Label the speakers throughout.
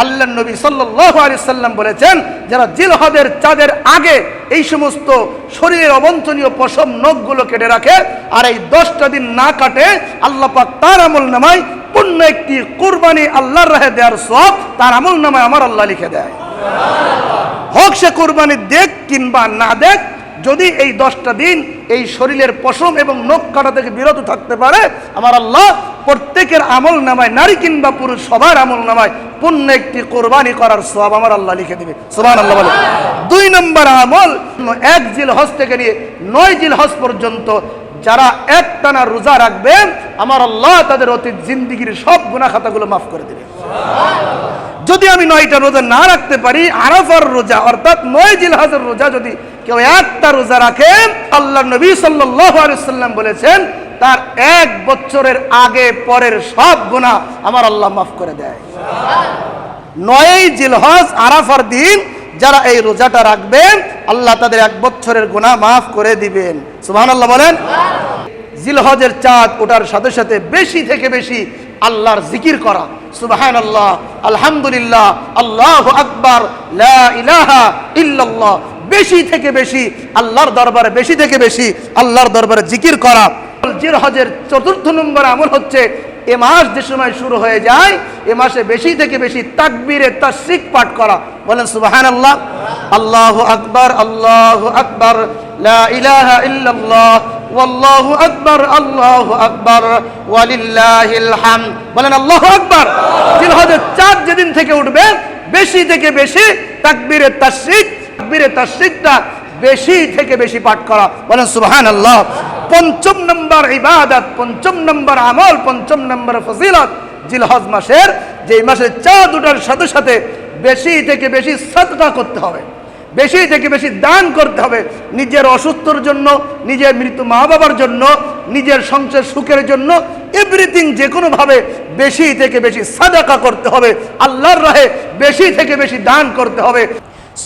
Speaker 1: আল্লাহর নবী সাল্লাল্লাহু আলাইহি সাল্লাম বলেছেন, যারা জিলহজের চাঁদের আগে এই সমস্ত শরীরের অবাঞ্ছনীয় পশম নখগুলো কেটে রাখে আর এই 10টা দিন না কাটে, আল্লাহ পাক তার আমলনামায় পূর্ণ একটি কুরবানি আল্লাহর রাহে দেওয়ার সওয়াব তার আমলনামায় আমার আল্লাহ লিখে দেয়। হোক সে কুরবানি দেখ কিংবা না দেখ, যদি এই 10টা দিন এই শরীরের পশম এবং নখ কাটা থেকে বিরত থাকতে পারে, আমার আল্লাহ প্রত্যেকের আমল নামায়, নারী কিংবা পুরুষ সবার আমল নামায় পূর্ণ একটি কোরবানি করার সওয়াব আমার আল্লাহ লিখে দিবে। সুবহানাল্লাহ বলে। 2 নম্বর আমল, 1 জিলহজ থেকে নিয়ে 9 জিলহজ পর্যন্ত যারা একটানা রোজা রাখবে, আমার আল্লাহ তাদের অতীত জিন্দেগীর সব গুনাহ খাতাগুলো মাফ করে দেবে। যদি আমি 9টা রোজা না রাখতে পারি, আরাফার রোজা অর্থাৎ 9 জিলহজের রোজা যদি কেউ একটা রোজা রাখে, আল্লাহর নবী সাল্লাল্লাহু আলাইহি সাল্লাম বলেছেন তার 1 বছরের আগে পরের সব গুনাহ আমার আল্লাহ মাফ করে দেয়। 9 জিলহজ আরাফার দিন যারা এই রোজাটা রাখবে, আল্লাহ তাদের 1 বছরের গুনাহ মাফ করে দিবেন। সুবহানাল্লাহ বলেন। জিলহজের চাঁদ ওঠার সাথে সাথে বেশি থেকে বেশি আল্লাহর জিকির করা, সুবহানাল্লাহ, আলহামদুলিল্লাহ, আল্লাহু আকবার, লা ইলাহা ইল্লাল্লাহ, বেশি থেকে বেশি আল্লাহর দরবারে, বেশি থেকে বেশি আল্লাহর দরবারে জিকির করা। জিলহজের 4র্থ নম্বর আমল হচ্ছে, এ মাস যে সময় শুরু হয়ে যায়, এ মাসে বেশি থেকে বেশি তাকবীরে তাশরিক পাঠ করা। বলেন সুবহানাল্লাহ, আল্লাহু আকবার, আল্লাহু আকবার, লা ইলাহা ইল্লাল্লাহ, ওয়াল্লাহু আকবার, আল্লাহু আকবার, ওয়ালিল্লাহিল হামদ। বলেন আল্লাহু আকবার। জিলহজের চাঁদ যেদিন থেকে উঠবে, বেশি থেকে বেশি তাকবীরে তাশরিক, তাকবীরে তাশরিকটা বেশি থেকে বেশি পাঠ করা। বলেন সুবহানাল্লাহ। 5ম নম্বর ইবাদত, 5ম নম্বর আমল, 5ম নম্বর ফজিলত, জিলহজ মাসের, যে মাসে চাঁদ ওঠার সাথে সাথে বেশি থেকে বেশি সাদকা করতে হবে, বেশি থেকে বেশি দান করতে হবে। নিজের অসুস্থর জন্য, নিজের মৃত মা বাবার জন্য, নিজের সংসার সুখের জন্য, এভরিথিং, যে কোনোভাবে বেশি থেকে বেশি সাদাকা করতে হবে, আল্লাহর রাহে বেশি থেকে বেশি দান করতে হবে।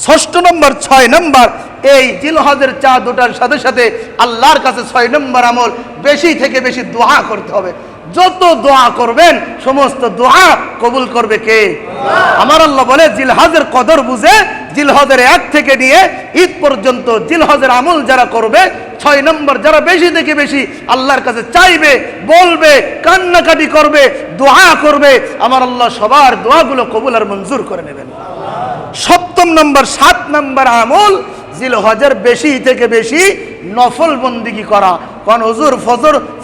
Speaker 1: 6 নম্বর, 6 নম্বর, এই জিলহজের চাঁদ ওঠার সাথে সাথে আল্লাহর কাছে 6 নম্বর আমল, বেশি থেকে বেশি দোয়া করতে হবে। যত দোয়া করবেন সমস্ত দোয়া কবুল করবে কে? আমার আল্লাহ বলে, জিলহজের কদর বুঝে জিলহজের 1 থেকে নিয়ে ঈদ পর্যন্ত জিলহজের আমল যারা করবে, 6 নম্বর, যারা বেশি থেকে বেশি আল্লাহর কাছে চাইবে, বলবে, কান্নাকাটি করবে, দোয়া করবে, আমার আল্লাহ সবার দোয়াগুলো কবুল আর মঞ্জুর করে নেবেন। 7ম নম্বর, 7 নম্বর আমল, জিলহজের বেশি থেকে বেশি নফল বন্দিগি করা। কারণ হুজুর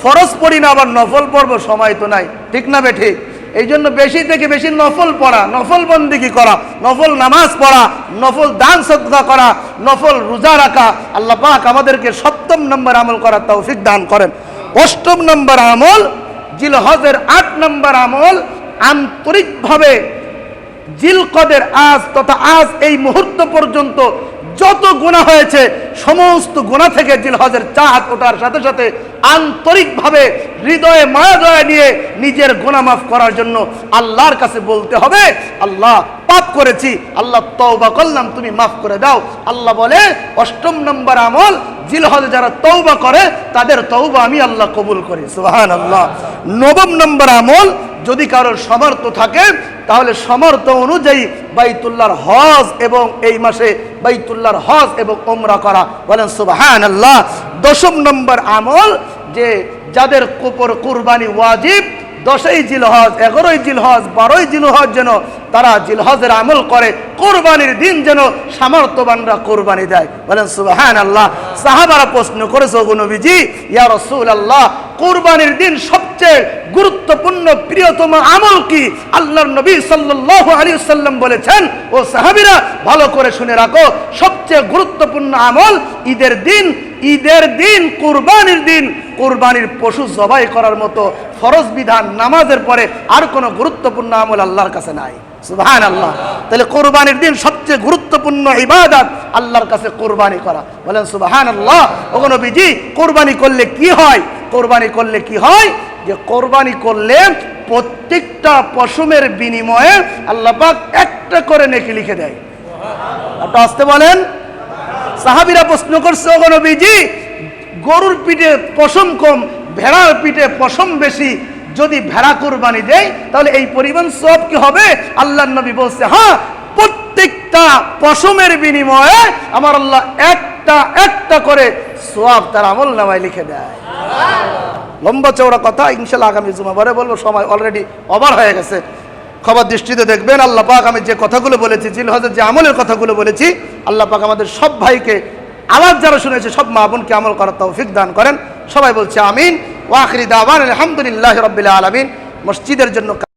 Speaker 1: ফরজ পড়ি না, আবার নফল পড়বো, সময় তো নাই, ঠিক না বে ঠিক? এই জন্য বেশি থেকে বেশি নফল পড়া, নফল বন্দিগি করা, নফল নামাজ পড়া, নফল দান সদকা করা, নফল রোজা রাখা। আল্লাহ পাক আমাদেরকে 7ম নম্বর আমল করার তৌফিক দান করেন। 8ম নম্বর আমল, জিলহজের 8 নম্বর আমল, আন্তরিকভাবে জিলকদের আজ তথা আজ এই মুহূর্ত পর্যন্ত যত গুনাহ হয়েছে, সমস্ত গুনাহ থেকে জিলহজের চাঁদ ওঠার সাথে সাথে আন্তরিকভাবে হৃদয়ে মায়া দয়া নিয়ে নিজের গুনাহ মাফ করার জন্য আল্লাহর কাছে বলতে হবে, আল্লাহ পাপ করেছি, আল্লাহ তওবা করলাম, তুমি মাফ করে দাও। আল্লাহ বলে, 8ম নম্বর আমল, জিলহজে যারা তওবা করে তাদের তওবা আমি আল্লাহ কবুল করি। সুবহানাল্লাহ। 9ম নম্বর আমল, যদি কারোর সামর্থ্য থাকে তাহলে সামর্থ্য অনুযায়ী বাইতুল্লাহর হজ এবং এই মাসে বাইতুল্লাহর হজ এবং উমরা করা। বলেন সুবহানাল্লাহ। 10ম নম্বর আমল, যে যাদের উপর কুরবানি ওয়াজিব, 10ই জিলহজ, 11ই জিলহজ, 12ই জিলহজ যেন তারা জিলহজের আমল করে, কোরবানির দিন যেন সামর্থ্যবানরা কোরবানি দেয়। বলেন সুবহানাল্লাহ। সাহাবারা প্রশ্ন করেছে, ওগো নবীজি, ইয়া রাসূলুল্লাহ, কোরবানির দিন সবচেয়ে গুরুত্বপূর্ণ প্রিয়তম আমল কি? আল্লাহর নবী সাল্লাল্লাহু আলাইহি ওয়াসাল্লাম বলেছেন, ও সাহাবীরা ভালো করে শুনে রাখো, সবচেয়ে গুরুত্বপূর্ণ আমল ঈদের দিন, ঈদের দিন, কুরবানির দিন, কুরবানির পশু জবাই করার মতো ফরজ বিধান নামাজের পরে আর কোনো গুরুত্বপূর্ণ আমল আল্লাহর কাছে নাই। সুবহানাল্লাহ। তাহলে কুরবানির দিন সবচেয়ে গুরুত্বপূর্ণ ইবাদত আল্লাহর কাছে কুরবানি করা। বলেন সুবহানাল্লাহ। ওগো নবীজি, কুরবানি করলে কি হয়? কুরবানি করলে কি হয়? যে কুরবানি করলে প্রত্যেকটা পশমের বিনিময়ে আল্লাহ পাক একটা করে নেকি লিখে দেয়। আপনি আসতে বলেন। সাহাবীরা প্রশ্ন করছে, ওগো নবীজি, গরুর পিঠে পশম কম, ভেড়ার পিঠে পশম বেশি, যদি ভেড়া কুরবানি দেয় তাহলে এই পরিমাণ সওয়াব কি হবে? আল্লাহর নবী বলছে, হ্যাঁ, প্রত্যেকটা পশমের বিনিময়ে আমার আল্লাহ একটা একটা করে সওয়াব তার আমলনামায় লিখে দেয়। লম্বা চওড়া কথা, ইনশাআল্লাহ আগামী জুমাবারে বলবো, সময় অলরেডি ওভার হয়ে গেছে। খবর দৃষ্টিতে দেখবেন। আল্লাহ পাক আমি যে কথাগুলো বলেছি, জিলহজের যে আমলের কথাগুলো বলেছি, আল্লাহ পাক আমাদের সব ভাইকে, আওয়াজ যারা শুনেছে সব মা বোনকে আমল করার তৌফিক দান করেন। সবাই বলছে আমিন। ওয়া আখিরি দাওয়ানা আলহামদুলিল্লাহি রাব্বিল আলামিন। মসজিদের জন্য